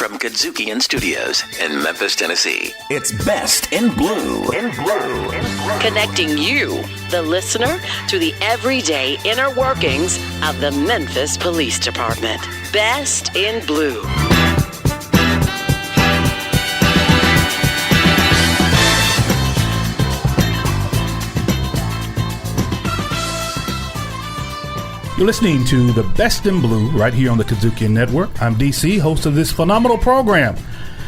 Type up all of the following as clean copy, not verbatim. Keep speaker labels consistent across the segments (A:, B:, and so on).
A: from KUDZUKIAN Studios in Memphis, Tennessee. It's Best in Blue.
B: Connecting you, the listener, to the everyday inner workings of the Memphis Police Department. Best in Blue.
C: You're listening to the Best in Blue right here on the KUDZUKIAN Network. I'm DC, host of this phenomenal program.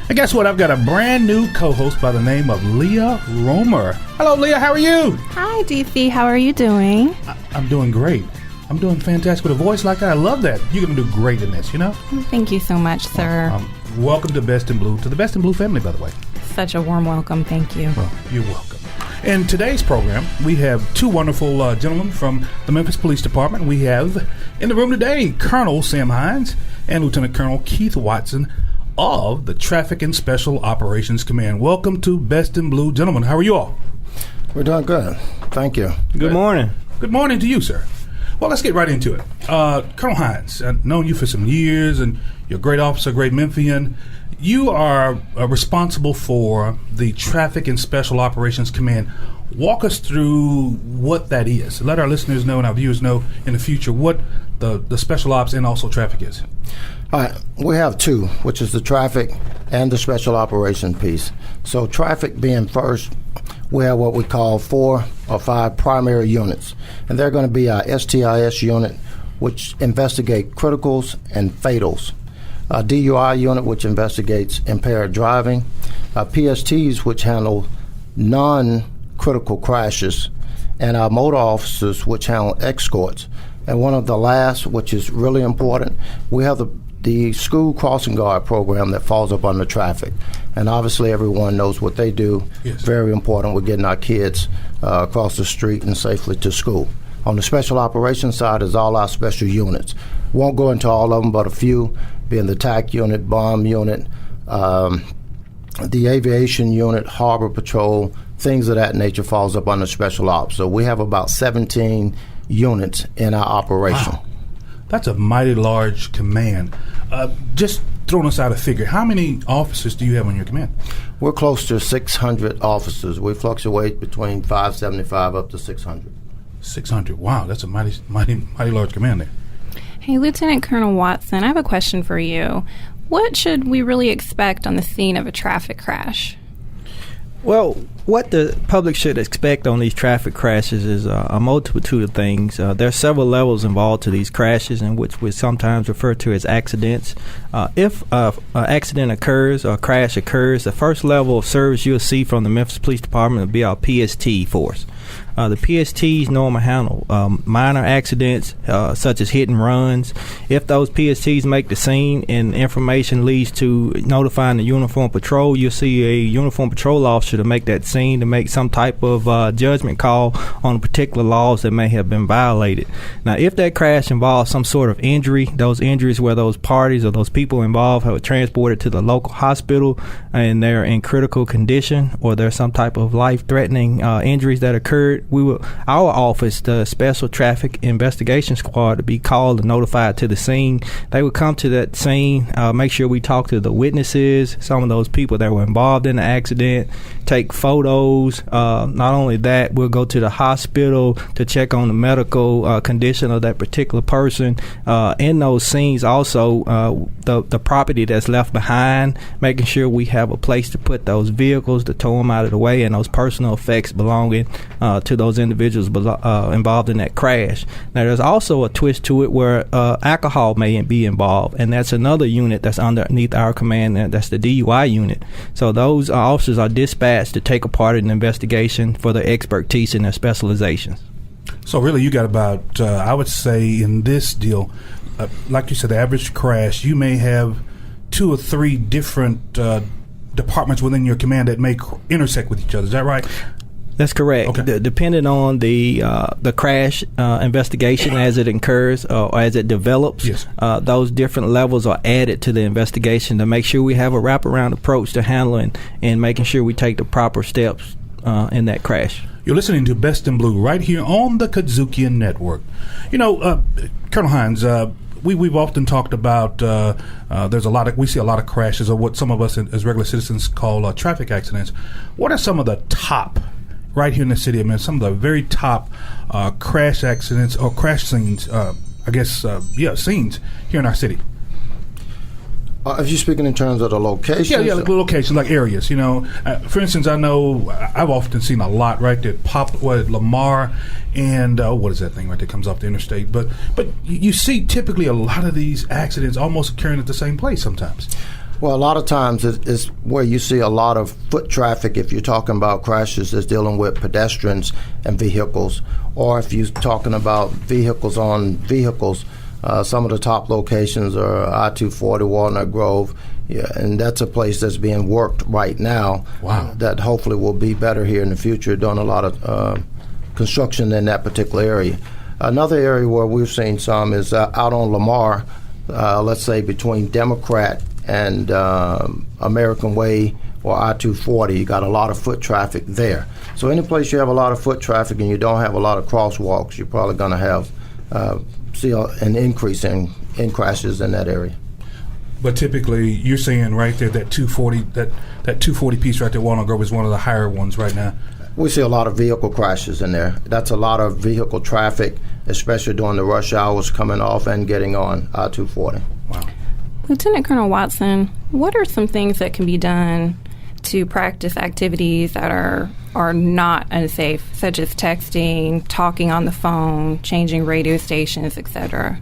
C: And guess what? I've got a brand new co-host by the name of Leah Romer. Hello, Leah. How are you?
D: Hi, DC. How are you doing?
C: I'm doing great. I'm doing fantastic with a voice like that. I love that. You're going to do great in this, you know?
D: Thank you so much, sir.
C: Welcome to Best in Blue, to the Best in Blue family, by the way.
D: Such a warm welcome. Thank you.
C: Well, you're welcome. In today's program, we have two wonderful gentlemen from the Memphis Police Department. We have in the room today Colonel Sam Hines and Lieutenant Colonel Keith Watson of the Traffic and Special Operations Command. Welcome to Best in Blue, gentlemen. How are you all?
E: We're doing good. Thank you.
F: Good morning.
C: Good morning to you, sir. Well, let's get right into it. Colonel Hines, I've known you for some years, and you're a great officer, great Memphian. You are responsible for the Traffic and Special Operations Command. Walk us through what that is. Let our listeners know and our viewers know in the future what the Special Ops and also traffic is.
E: All right. We have two, which is the traffic and the special operation piece. So traffic being first, we have what we call 4 or 5 primary units. And they're going to be our STIS unit, which investigate criticals and fatals. A DUI unit, which investigates impaired driving. PSTs, which handle non-critical crashes. And our motor officers, which handle escorts. And one of the last, which is really important, we have the school crossing guard program that falls up under traffic. And obviously everyone knows what they do.
C: Yes.
E: Very important. We're getting our kids across the street and safely to school. On the special operations side is all our special units. Won't go into all of them, but a few, being the TAC unit, bomb unit, the aviation unit, harbor patrol, things of that nature falls up under special ops. So we have about 17 units in our operation.
C: Wow. That's a mighty large command. Just throwing us out a figure, how many officers do you have on your command?
E: We're close to 600 officers. We fluctuate between 575 up to 600.
C: 600. Wow, that's a mighty large command there.
D: Hey, Lieutenant Colonel Watson, I have a question for you. What should we really expect on the scene of a traffic crash?
F: Well, what the public should expect on these traffic crashes is a multitude of things. There are several levels involved to these crashes, in which we sometimes refer to as accidents. If an accident occurs or a crash occurs, the first level of service you'll see from the Memphis Police Department will be our PST force. The PSTs normally handle minor accidents such as hit and runs. If those PSTs make the scene and information leads to notifying the uniform patrol, you'll see a uniform patrol officer to make that scene to make some type of judgment call on particular laws that may have been violated. Now, if that crash involves some sort of injury, those injuries where those parties or those people involved have transported to the local hospital and they're in critical condition, or there's some type of life-threatening injuries that occurred, our office, the Special Traffic Investigation Squad, to be called and notified to the scene. They would come to that scene, make sure we talk to the witnesses, some of those people that were involved in the accident, take photos. Not only that, we'll go to the hospital to check on the medical condition of that particular person. In those scenes also, the property that's left behind, making sure we have a place to put those vehicles, to tow them out of the way, and those personal effects belonging to those individuals involved in that crash. Now, there's also a twist to it where alcohol may be involved, and that's another unit that's underneath our command, and that's the DUI unit. So those officers are dispatched to take a part in the investigation for their expertise and their specializations.
C: So really, you got about, I would say in this deal, like you said, the average crash, you may have 2 or 3 different departments within your command that may intersect with each other. Is that right?
F: That's correct.
C: Okay.
F: Depending on the crash investigation as it occurs or as it develops,
C: yes.
F: Those different levels are added to the investigation to make sure we have a wraparound approach to handling and making sure we take the proper steps in that crash.
C: You're listening to Best in Blue right here on the KUDZUKIAN Network. You know, Colonel Hines, we've often talked about we see a lot of crashes, or what some of us as regular citizens call traffic accidents. What are some of the top right here in the city? I mean, some of the very top crash accidents or crash scenes, scenes here in our city.
E: If you're speaking in terms of the locations?
C: Yeah, like locations, like areas. For instance, I know I've often seen a lot right there. Lamar, and what is that thing right there comes off the interstate? But you see typically a lot of these accidents almost occurring at the same place sometimes.
E: Well, a lot of times it's where you see a lot of foot traffic. If you're talking about crashes that's dealing with pedestrians and vehicles, or if you're talking about vehicles on vehicles. Some of the top locations are I-240, Walnut Grove, and that's a place that's being worked right now.
C: Wow. That
E: hopefully will be better here in the future, doing a lot of construction in that particular area. Another area where we've seen some is out on Lamar, let's say between Democrat and American Way or I-240, you got a lot of foot traffic there. So any place you have a lot of foot traffic and you don't have a lot of crosswalks, you're probably going to have see an increase in crashes in that area.
C: But typically, you're saying right there that 240 that 240 piece right there, Walnut Grove, is one of the higher ones right now.
E: We see a lot of vehicle crashes in there. That's a lot of vehicle traffic, especially during the rush hours coming off and getting on I-240.
C: Wow.
D: Lieutenant Colonel Watson, what are some things that can be done to practice activities that are not unsafe, such as texting, talking on the phone, changing radio stations, etc.?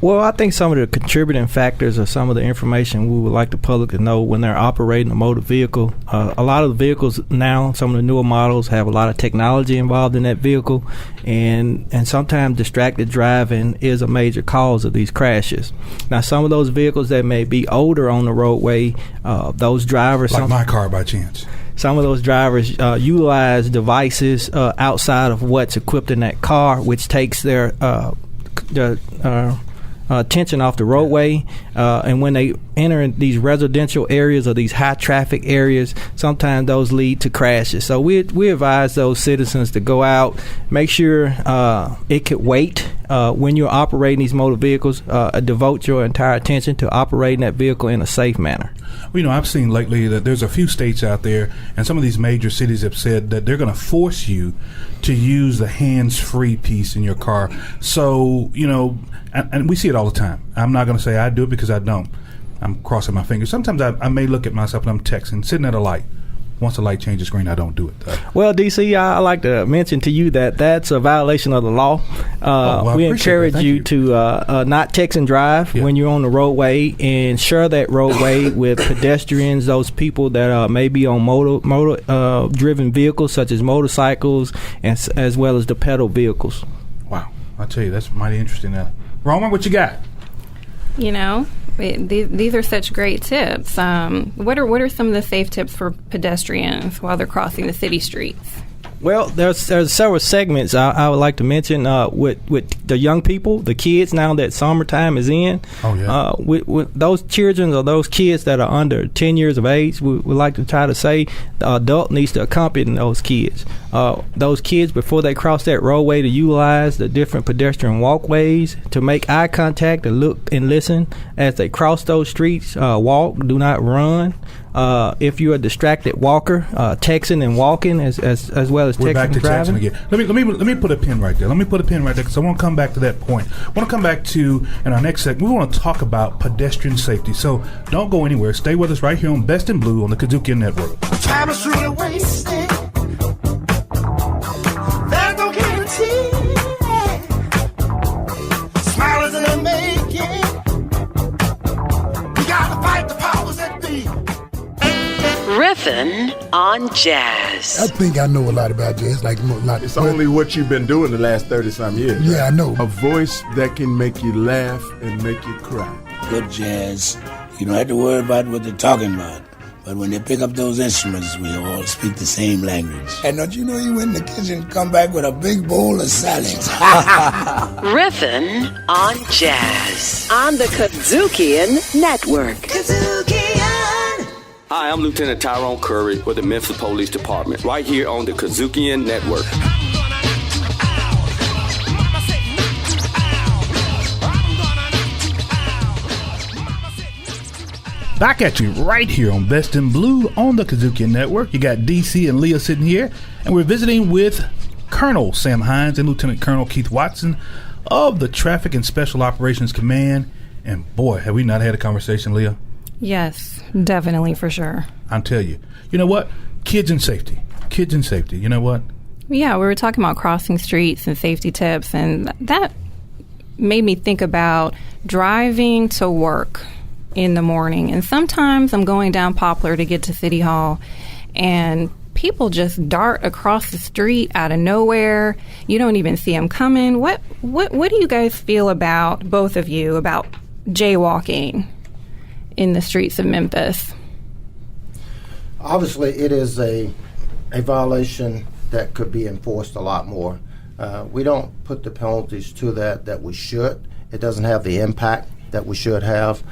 F: Well, I think some of the contributing factors are some of the information we would like the public to know when they're operating a motor vehicle. A lot of the vehicles now, some of the newer models, have a lot of technology involved in that vehicle, and sometimes distracted driving is a major cause of these crashes. Now, some of those vehicles that may be older on the roadway, those drivers...
C: Like my car, by chance.
F: Some of those drivers utilize devices outside of what's equipped in that car, which takes their attention off the roadway, and when they enter these residential areas or these high traffic areas, sometimes those lead to crashes. So we advise those citizens to go out, make sure it could wait when you're operating these motor vehicles, devote your entire attention to operating that vehicle in a safe manner.
C: Well, I've seen lately that there's a few states out there, and some of these major cities have said that they're going to force you to use the hands-free piece in your car. So, and we see it all the time. I'm not going to say I do it because I don't. I'm crossing my fingers. Sometimes I may look at myself and I'm texting, sitting at a light. Once the light changes green, I don't do it.
F: Well, DC, I like to mention to you that that's a violation of the law. We encourage you to not text and drive when you're on the roadway, and share that roadway with pedestrians, those people that may be on motor driven vehicles such as motorcycles, and as well as the pedal vehicles.
C: Wow, I tell you, that's mighty interesting. Roman, what you got?
D: These are such great tips. What are some of the safe tips for pedestrians while they're crossing the city streets?
F: Well, there's several segments I would like to mention with the young people, the kids, now that summertime is in.
C: Oh, yeah.
F: With those children or those kids that are under 10 years of age, we like to try to say the adult needs to accompany those kids. Those kids, before they cross that roadway, to utilize the different pedestrian walkways, to make eye contact, to look and listen as they cross those streets. Walk, do not run. If you're a distracted walker, texting and walking as well as
C: we're
F: texting
C: back to
F: and driving.
C: Texting again. Let me put a pin right there. Let me put a pin right there because I want to come back to that point. I want to come back to, in our next segment, we want to talk about pedestrian safety. So don't go anywhere. Stay with us right here on Best in Blue on the KUDZUKIAN Network.
G: Time is truly wasted. There's no guarantee. Smile is in the making. We gotta fight the powers that be.
B: Riffin' on jazz.
H: I think I know a lot about jazz.
I: It's only what you've been doing the last 30-some years.
H: Yeah, I know.
I: A voice that can make you laugh and make you cry.
J: Good jazz, you don't have to worry about what they're talking about. But when they pick up those instruments, we all speak the same language. And don't you know you went in the kitchen and come back with a big bowl of salads?
B: Riffin' on jazz on the KUDZUKIAN Network.
K: Hi, I'm Lieutenant Tyrone Curry with the Memphis Police Department, right here on the KUDZUKIAN Network.
C: Back at you right here on Best in Blue on the KUDZUKIAN Network. You got DC and Leah sitting here, and we're visiting with Colonel Sam Hines and Lieutenant Colonel Keith Watson of the Traffic and Special Operations Command. And boy, have we not had a conversation, Leah?
D: Yes, definitely, for sure.
C: I'll tell you. You know what? Kids and safety. You know what?
D: Yeah, we were talking about crossing streets and safety tips, and that made me think about driving to work in the morning. And sometimes I'm going down Poplar to get to City Hall, and people just dart across the street out of nowhere. You don't even see them coming. What do you guys feel about, both of you, about jaywalking in the streets of Memphis?
E: Obviously, it is a violation that could be enforced a lot more. We don't put the penalties to that we should. It doesn't have the impact that we should have.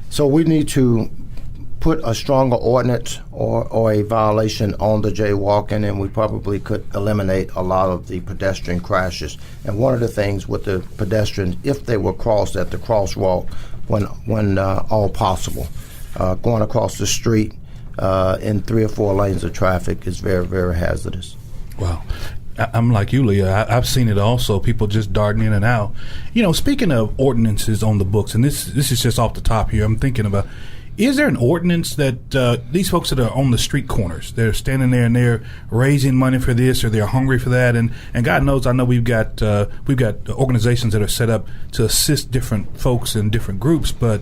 E: So we need to put a stronger ordinance or a violation on the jaywalking, and we probably could eliminate a lot of the pedestrian crashes. And one of the things with the pedestrians, if they were crossed at the crosswalk when all possible, going across the street in 3 or 4 lanes of traffic is very, very hazardous.
C: Wow. I'm like you, Leah. I've seen it also. People just darting in and out. You know, speaking of ordinances on the books, and this is just off the top here, I'm thinking about, is there an ordinance that these folks that are on the street corners, they're standing there and they're raising money for this or they're hungry for that, and God knows, I know we've got organizations that are set up to assist different folks in different groups, but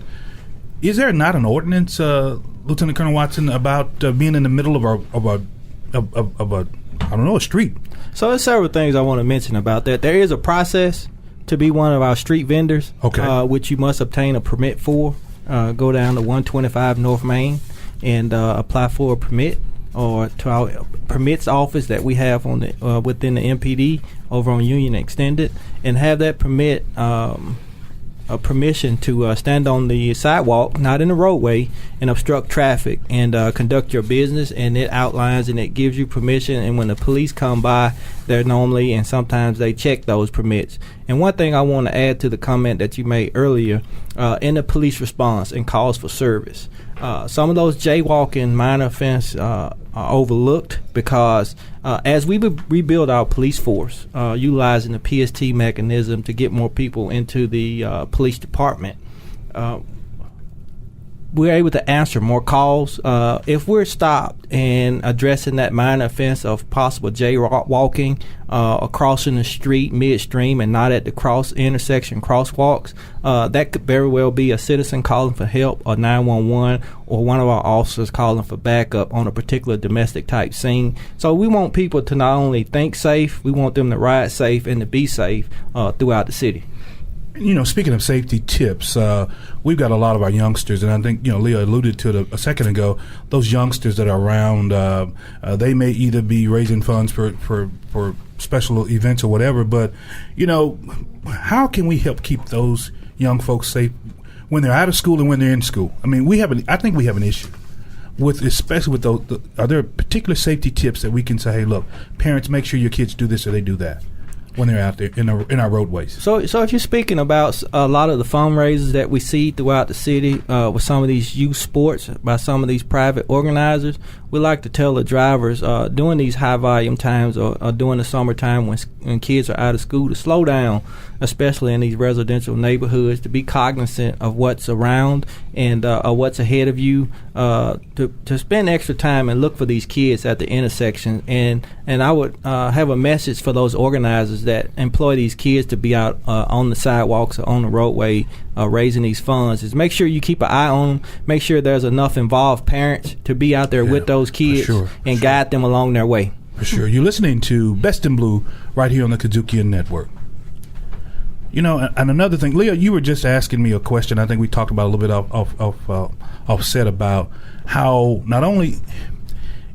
C: is there not an ordinance, Lieutenant Colonel Watson, about being in the middle of a street?
F: So there's several things I want to mention about that. There is a process to be one of our street vendors, which you must obtain a permit for. Go down to 125 North Main and apply for a permit, or to our permits office that we have on the within the MPD over on Union Extended, and have that permit a permission to stand on the sidewalk, not in the roadway, and obstruct traffic and conduct your business. And it outlines and it gives you permission. And when the police come by, they're normally, and sometimes they check those permits. And one thing I want to add to the comment that you made earlier, in the police response and calls for service, some of those jaywalking minor offense are overlooked because as we rebuild our police force, utilizing the PST mechanism to get more people into the police department, we're able to answer more calls. If we're stopped and addressing that minor offense of possible jaywalking or crossing the street midstream and not at the intersection crosswalks, that could very well be a citizen calling for help, or 911, or one of our officers calling for backup on a particular domestic type scene. So we want people to not only think safe, we want them to ride safe and to be safe throughout the city.
C: You know, speaking of safety tips, we've got a lot of our youngsters, and I think, you know, Leah alluded to it a second ago, those youngsters that are around, they may either be raising funds for special events or whatever, but, you know, how can we help keep those young folks safe when they're out of school and when they're in school? I mean, I think we have an issue with, especially with those. Are there particular safety tips that we can say, hey, look, parents, make sure your kids do this or they do that when they're out there in our roadways?
F: So if you're speaking about a lot of the fundraisers that we see throughout the city with some of these youth sports by some of these private organizers, we like to tell the drivers during these high volume times or during the summertime when kids are out of school to slow down, especially in these residential neighborhoods, to be cognizant of what's around and what's ahead of you, to spend extra time and look for these kids at the intersection. And I would have a message for those organizers that employ these kids to be out on the sidewalks or on the roadway raising these funds, is make sure you keep an eye on them, make sure there's enough involved parents to be out there with those kids and guide them along their way.
C: For sure. You're listening to Best in Blue right here on the KUDZUKIAN Network. You know, and another thing, Leah, you were just asking me a question. I think we talked about a little bit offset about how not only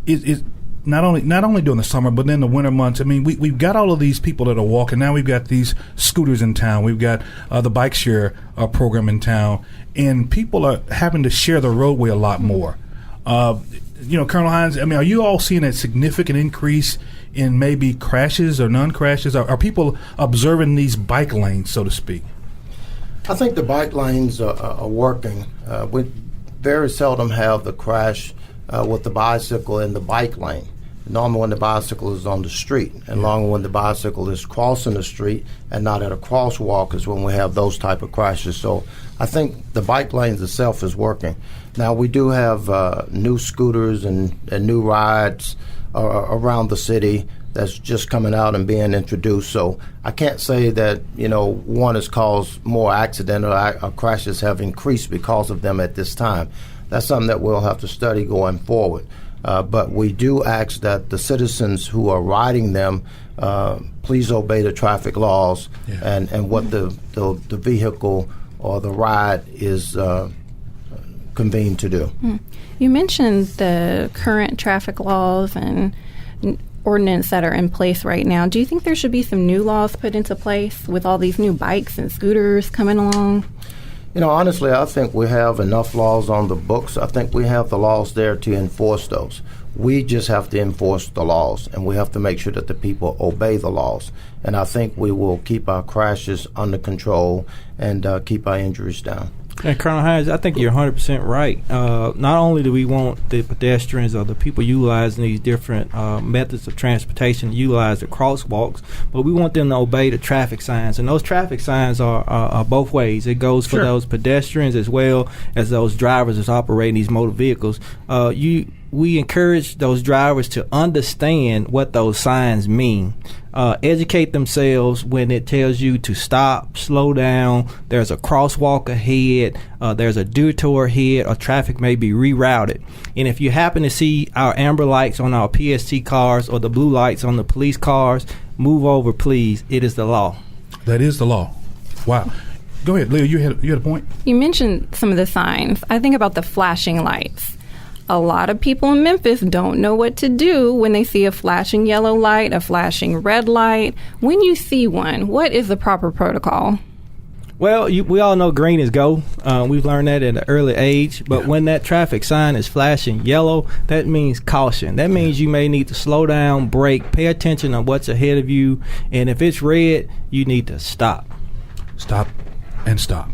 C: during the summer, but in the winter months. I mean, we've got all of these people that are walking. Now we've got these scooters in town. We've got the bike share program in town, and people are having to share the roadway a lot more. You know, Colonel Hines, I mean, are you all seeing a significant increase in maybe crashes or non-crashes? Are people observing these bike lanes, so to speak?
E: I think the bike lanes are working. We very seldom have the crash with the bicycle in the bike lane. Normally when the bicycle is on the street, and longer when the bicycle is crossing the street and not at a crosswalk is when we have those type of crashes. So I think the bike lanes itself is working. Now we do have new scooters and new rides around the city that's just coming out and being introduced. So I can't say that, one has caused more accident or crashes have increased because of them at this time. That's something that we'll have to study going forward. But we do ask that the citizens who are riding them please obey the traffic laws and what the vehicle or the ride is convened to do.
D: You mentioned the current traffic laws and ordinance that are in place right now. Do you think there should be some new laws put into place with all these new bikes and scooters coming along?
E: Honestly, I think we have enough laws on the books. I think we have the laws there to enforce those. We just have to enforce the laws, and we have to make sure that the people obey the laws. And I think we will keep our crashes under control and keep our injuries down.
F: And Colonel Hines, I think you're 100% right. Not only do we want the pedestrians or the people utilizing these different methods of transportation to utilize the crosswalks, but we want them to obey the traffic signs. And those traffic signs are both ways. It goes for those pedestrians as well as those drivers that's operating these motor vehicles. We encourage those drivers to understand what those signs mean. Educate themselves when it tells you to stop, slow down, there's a crosswalk ahead, there's a detour ahead, or traffic may be rerouted. And if you happen to see our amber lights on our PST cars or the blue lights on the police cars, move over, please. It is the law.
C: That is the law. Wow. Go ahead, Leah, you had a point?
D: You mentioned some of the signs. I think about the flashing lights. A lot of people in Memphis don't know what to do when they see a flashing yellow light, a flashing red light. When you see one, what is the proper protocol?
F: Well, we all know green is go. We've learned that at an early age. But when that traffic sign is flashing yellow, that means caution. That means you may need to slow down, brake, pay attention on what's ahead of you. And if it's red, you need to stop.
C: Stop and stop.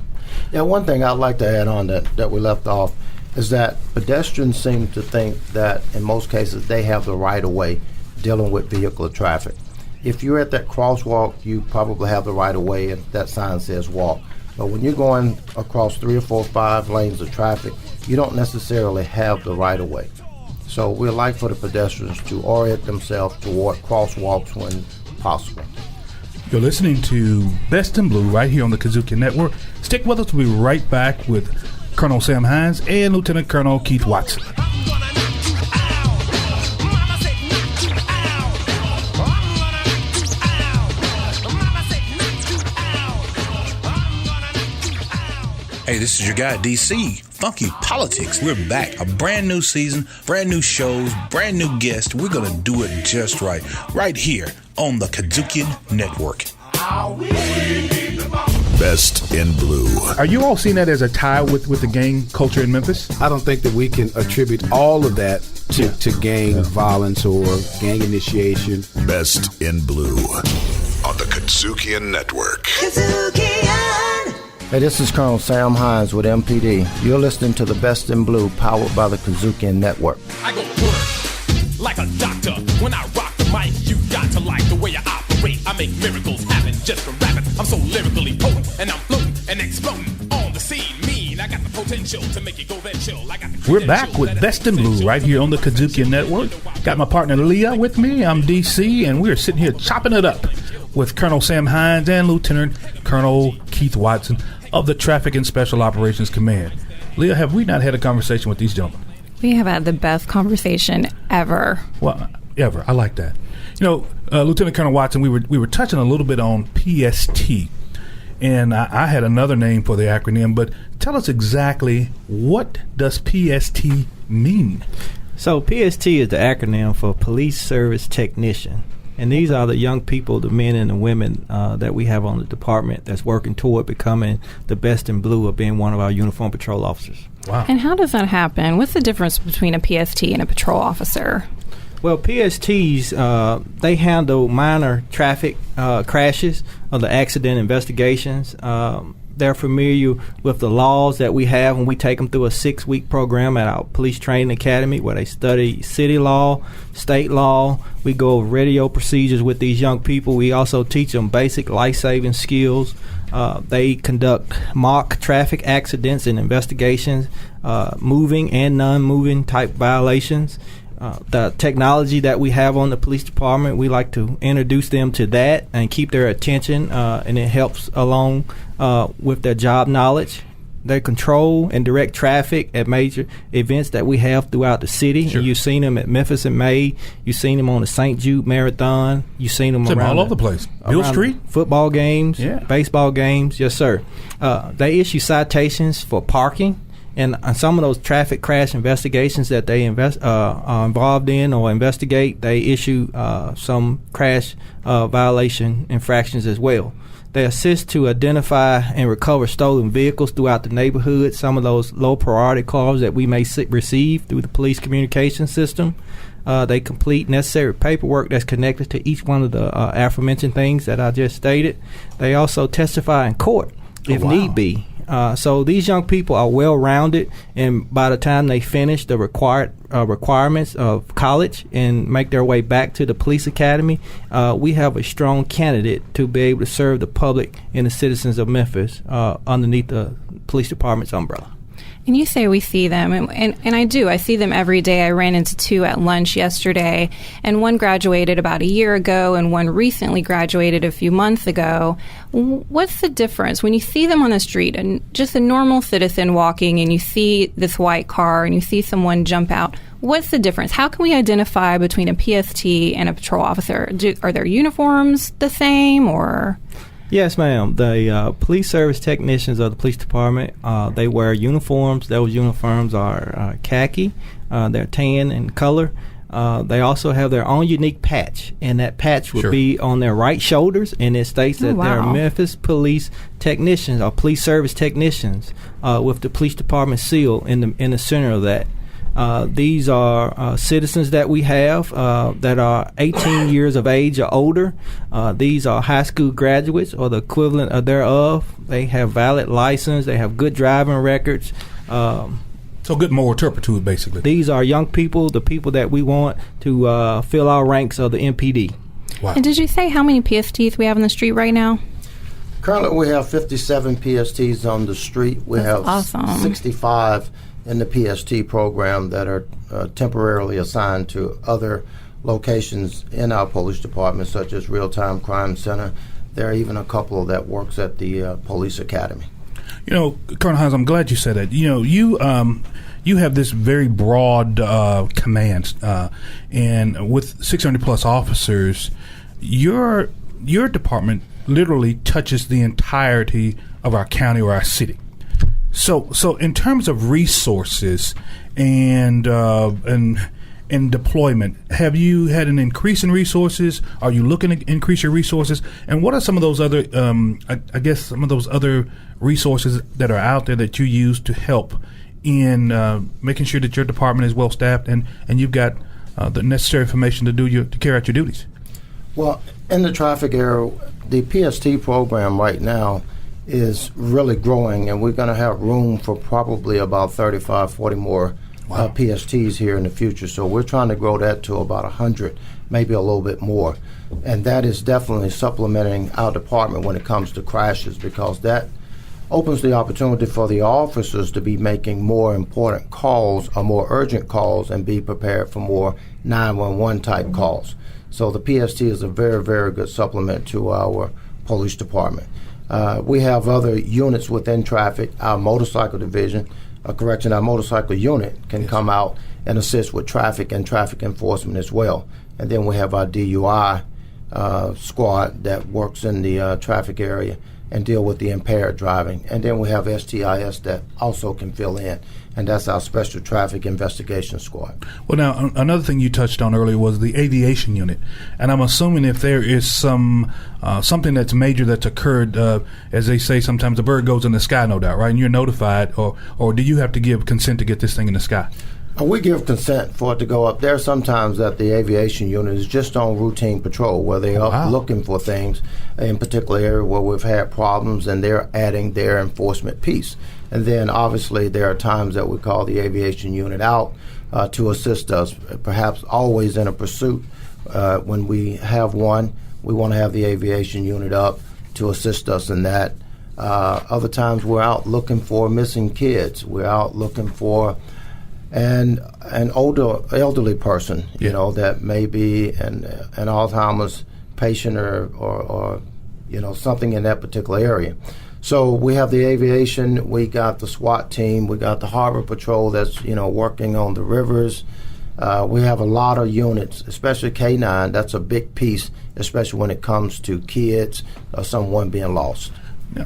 E: Yeah, one thing I'd like to add on that we left off is that pedestrians seem to think that in most cases they have the right of way dealing with vehicular traffic. If you're at that crosswalk, you probably have the right of way if that sign says walk. But when you're going across 3 or 4 or 5 lanes of traffic, you don't necessarily have the right of way. So we'd like for the pedestrians to orient themselves toward crosswalks when possible.
C: You're listening to Best in Blue right here on the KUDZUKIAN Network. Stick with us. We'll be right back with Colonel Sam Hines and Lieutenant Colonel Keith Watson.
L: Hey, this is your guy, DC, Funky Politics. We're back. A brand new season, brand new shows, brand new guests. We're going to do it just right here on the KUDZUKIAN Network.
A: Best in Blue.
C: Are you all seeing that as a tie with the gang culture in Memphis?
I: I don't think that we can attribute all of that to gang violence or gang initiation.
A: Best in Blue on the KUDZUKIAN Network.
E: Hey, this is Colonel Sam Hines with MPD. You're listening to the Best in Blue, powered by the KUDZUKIAN Network.
M: I go to work like a doctor. When I rock the mic, you got to like the way I operate. I make miracles happen just from rapping. I'm so lyrically potent, and I'm floating and exploding on the scene. Mean, I got the potential to make it go then chill.
C: We're back with Best in Blue right here on the KUDZUKIAN Network. Got my partner Leah with me. I'm DC, and we're sitting here chopping it up with Colonel Sam Hines and Lieutenant Colonel Keith Watson of the Traffic and Special Operations Command. Leah, have we not had a conversation with these gentlemen?
D: We have had the best conversation ever.
C: Well, ever. I like that. Lieutenant Colonel Watson, we were touching a little bit on PST, and I had another name for the acronym, but tell us exactly, what does PST mean?
F: So PST is the acronym for Police Service Technician. And these are the young people, the men and the women that we have on the department that's working toward becoming the best in blue of being one of our uniform patrol officers.
C: Wow.
D: And how does that happen? What's the difference between a PST and a patrol officer?
F: Well, PSTs, they handle minor traffic crashes or the accident investigations. they're familiar with the laws that we have, and we take them through a 6-week program at our police training academy where they study city law, state law. We go over radio procedures with these young people. We also teach them basic life-saving skills. They conduct mock traffic accidents and investigations, moving and non-moving type violations. The technology that we have on the police department, we like to introduce them to that and keep their attention, and it helps along with their job knowledge. They control and direct traffic at major events that we have throughout the city.
C: Sure.
F: You've seen them at Memphis in May. You've seen them on the St. Jude Marathon. You've seen them around
C: all over the place. Bill Street?
F: Football games, baseball games. Yes, sir. They issue citations for parking. And on some of those traffic crash investigations that they are involved in or investigate, they issue some crash violation infractions as well. They assist to identify and recover stolen vehicles throughout the neighborhood, some of those low priority calls that we may receive through the police communication system. They complete necessary paperwork that's connected to each one of the aforementioned things that I just stated. They also testify in court if need be. So these young people are well-rounded, and by the time they finish the requirements of college and make their way back to the police academy, we have a strong candidate to be able to serve the public and the citizens of Memphis underneath the police department's umbrella.
D: And you say we see them, and I do. I see them every day. I ran into 2 at lunch yesterday, and one graduated about a year ago, and one recently graduated a few months ago. What's the difference when you see them on the street, and just a normal citizen walking, and you see this white car, and you see someone jump out? What's the difference? How can we identify between a PST and a patrol officer? Are their uniforms the same, or...?
F: Yes, ma'am. The police service technicians of the police department, they wear uniforms. Those uniforms are khaki. They're tan in color. They also have their own unique patch, and that patch will be on their right shoulders, and it states that they're Memphis police technicians or police service technicians with the police department seal in the center of that. These are citizens that we have that are 18 years of age or older. These are high school graduates or the equivalent of thereof. They have valid license. They have good driving records.
C: So good moral turpitude, basically.
F: These are young people, the people that we want to fill our ranks of the MPD.
C: Wow.
D: And did you say how many PSTs we have on the street right now?
E: Currently, we have 57 PSTs on the street. We have 65 in the PST program that are temporarily assigned to other locations in our police department, such as Real-Time Crime Center. There are even a couple that works at the police academy.
C: You know, Colonel Hines, I'm glad you said that. You know, you have this very broad command, and with 600 plus officers, your department literally touches the entirety of our county or our city. So in terms of resources and deployment, have you had an increase in resources? Are you looking to increase your resources? And what are some of those other, I guess, some of those other resources that are out there that you use to help in making sure that your department is well staffed and you've got the necessary information to carry out your duties?
E: Well, in the traffic area, the PST program right now is really growing, and we're going to have room for probably about 35, 40 more PSTs here in the future. So we're trying to grow that to about 100, maybe a little bit more. And that is definitely supplementing our department when it comes to crashes, because that opens the opportunity for the officers to be making more important calls or more urgent calls and be prepared for more 911 type calls. So the PST is a very, very good supplement to our police department. We have other units within traffic. Our motorcycle division, our motorcycle unit can come out and assist with traffic and traffic enforcement as well. And then we have our DUI squad that works in the traffic area and deal with the impaired driving. And then we have STIS that also can fill in, and that's our Special Traffic Investigation Squad.
C: Well, now, another thing you touched on earlier was the aviation unit. And I'm assuming if there is something that's major that's occurred, as they say, sometimes the bird goes in the sky, no doubt, right? And you're notified, or do you have to give consent to get this thing in the sky?
E: We give consent for it to go up. There are sometimes that the aviation unit is just on routine patrol where they're up looking for things in particular area where we've had problems, and they're adding their enforcement piece. And then obviously there are times that we call the aviation unit out to assist us, perhaps always in a pursuit. When we have one, we want to have the aviation unit up to assist us in that. Other times we're out looking for missing kids. We're out looking for an elderly person, that may be an Alzheimer's patient or something in that particular area. So we have the aviation, we got the SWAT team, we got the Harbor Patrol that's working on the rivers. We have a lot of units, especially K9. That's a big piece, especially when it comes to kids or someone being lost.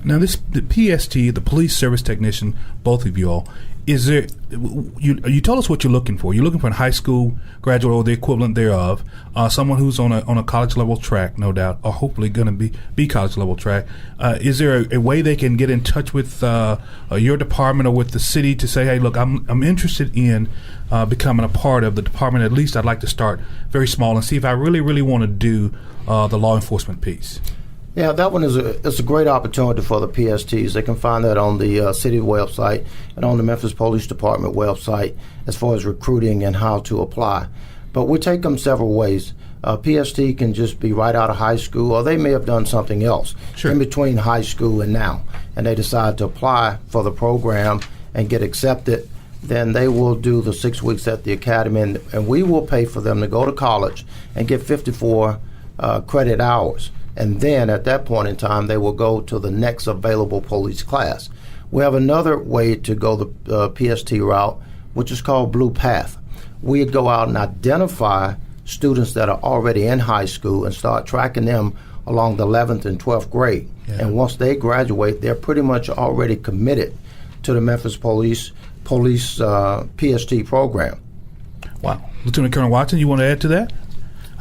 C: Now the PST, the police service technician, both of you all, is there? You told us what you're looking for. You're looking for a high school graduate or the equivalent thereof, someone who's on a college level track, no doubt, or hopefully going to be college level track. Is there a way they can get in touch with your department or with the city to say, hey, look, I'm interested in becoming a part of the department. At least I'd like to start very small and see if I really want to do the law enforcement piece.
E: Yeah, that one is a great opportunity for the PSTs. They can find that on the city website and on the Memphis Police Department website as far as recruiting and how to apply. But we take them several ways. PST can just be right out of high school, or they may have done something else in between high school and now, and they decide to apply for the program and get accepted. Then they will do the 6 weeks at the academy, and we will pay for them to go to college and get 54 credit hours. And then at that point in time, they will go to the next available police class. We have another way to go the PST route, which is called Blue Path. We go out and identify students that are already in high school and start tracking them along the 11th and 12th grade. Yeah. And once they graduate, they're pretty much already committed to the Memphis Police PST program.
C: Wow. Lieutenant Colonel Watson, you want to add to that?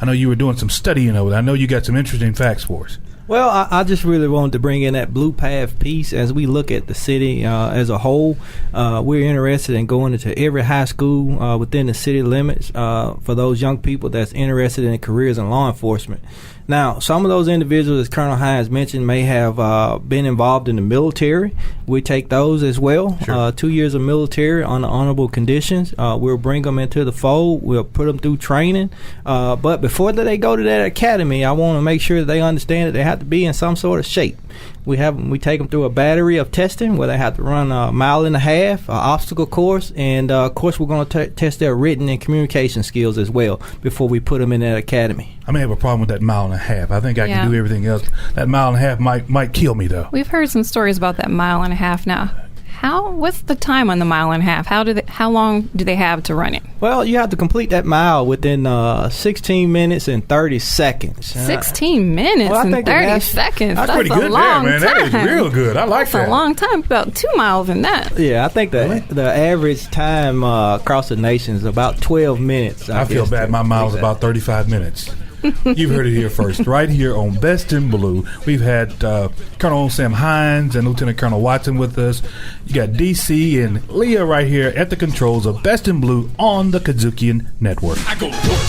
C: I know you were doing some studying over there. I know you got some interesting facts for us.
F: Well, I just really wanted to bring in that Blue Path piece. As we look at the city as a whole, we're interested in going into every high school within the city limits for those young people that's interested in careers in law enforcement. Now, some of those individuals, as Colonel Hines mentioned, may have been involved in the military. We take those as well. Sure. 2 years of military on the honorable conditions. We'll bring them into the fold. We'll put them through training. But before they go to that academy, I want to make sure that they understand that they have to be in some sort of shape. We take them through a battery of testing where they have to run a mile and a half, an obstacle course, and of course we're going to test their written and communication skills as well before we put them in that academy.
C: I may have a problem with that mile and a half. I think I can do everything else. That mile and a half might kill me, though.
D: We've heard some stories about that mile and a half now. What's the time on the mile and a half? How long do they have to run it?
F: Well, you have to complete that mile within 16 minutes and 30 seconds.
D: 16 minutes and 30 seconds.
C: That's pretty good there, man. That is real good. I like that.
D: That's a long time. About 2 miles in that.
F: Yeah, I think the average time across the nation is about 12 minutes.
C: I feel bad. My mile is about 35 minutes. You've heard it here first, right here on Best in Blue. We've had Colonel Sam Hines and Lieutenant Colonel Watson with us. You got DC and Leah right here at the controls of Best in Blue on the KUDZUKIAN Network.
M: I go to work.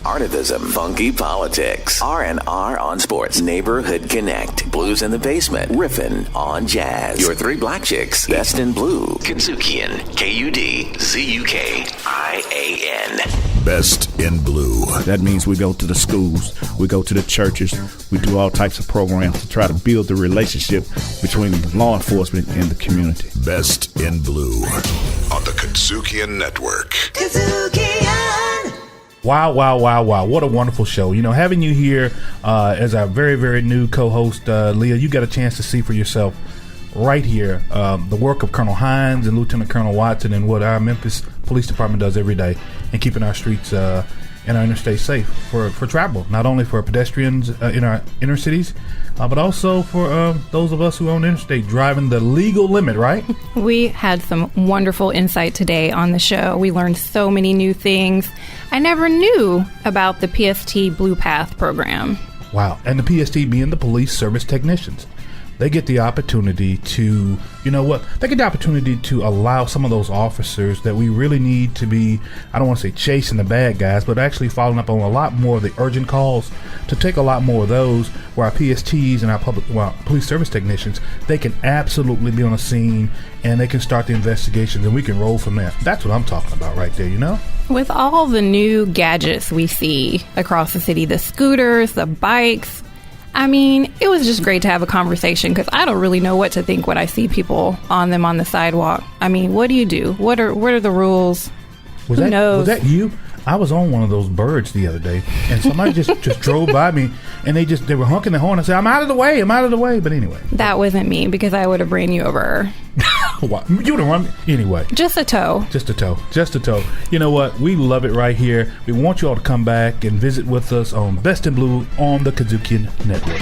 A: Artivism, funky politics, R&R on sports, neighborhood connect, blues in the basement, riffin' on jazz. Your three black chicks, Best in Blue, KUDZUKIAN, KUDZUKIAN.
N: Best in Blue.
I: That means we go to the schools, we go to the churches, we do all types of programs to try to build the relationship between law enforcement and the community.
N: Best in Blue on the KUDZUKIAN Network.
G: KUDZUKIAN.
C: Wow, wow, wow, wow. What a wonderful show. You know, having you here as our very, very new co-host, Leah, you got a chance to see for yourself right here the work of Colonel Hines and Lieutenant Colonel Watson and what our Memphis Police Department does every day in keeping our streets and our interstate safe for travel, not only for pedestrians in our inner cities, but also for those of us who own interstate driving the legal limit, right?
D: We had some wonderful insight today on the show. We learned so many new things. I never knew about the PST Blue Path program.
C: Wow. And the PST being the police service technicians. They get the opportunity to, they get the opportunity to allow some of those officers that we really need to be, I don't want to say chasing the bad guys, but actually following up on a lot more of the urgent calls, to take a lot more of those where our PSTs and our police service technicians, they can absolutely be on the scene and they can start the investigations and we can roll from there. That's what I'm talking about right there, With
D: all the new gadgets we see across the city, the scooters, the bikes, it was just great to have a conversation because I don't really know what to think when I see people on them on the sidewalk. What do you do? What are the rules? Who knows?
C: Was that you? I was on one of those birds the other day, and somebody just drove by me, and they were honking the horn and said, I'm out of the way. But anyway.
D: That wasn't me because I would have ran you over.
C: What? You would have run me? Anyway.
D: Just a toe.
C: Just a toe. You know what? We love it right here. We want you all to come back and visit with us on Best in Blue on the KUDZUKIAN Network.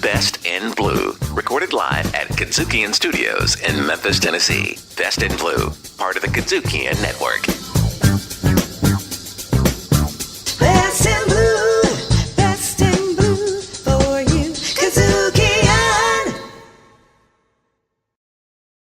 A: Best in Blue, recorded live at KUDZUKIAN Studios in Memphis, Tennessee. Best in Blue, part of the KUDZUKIAN Network.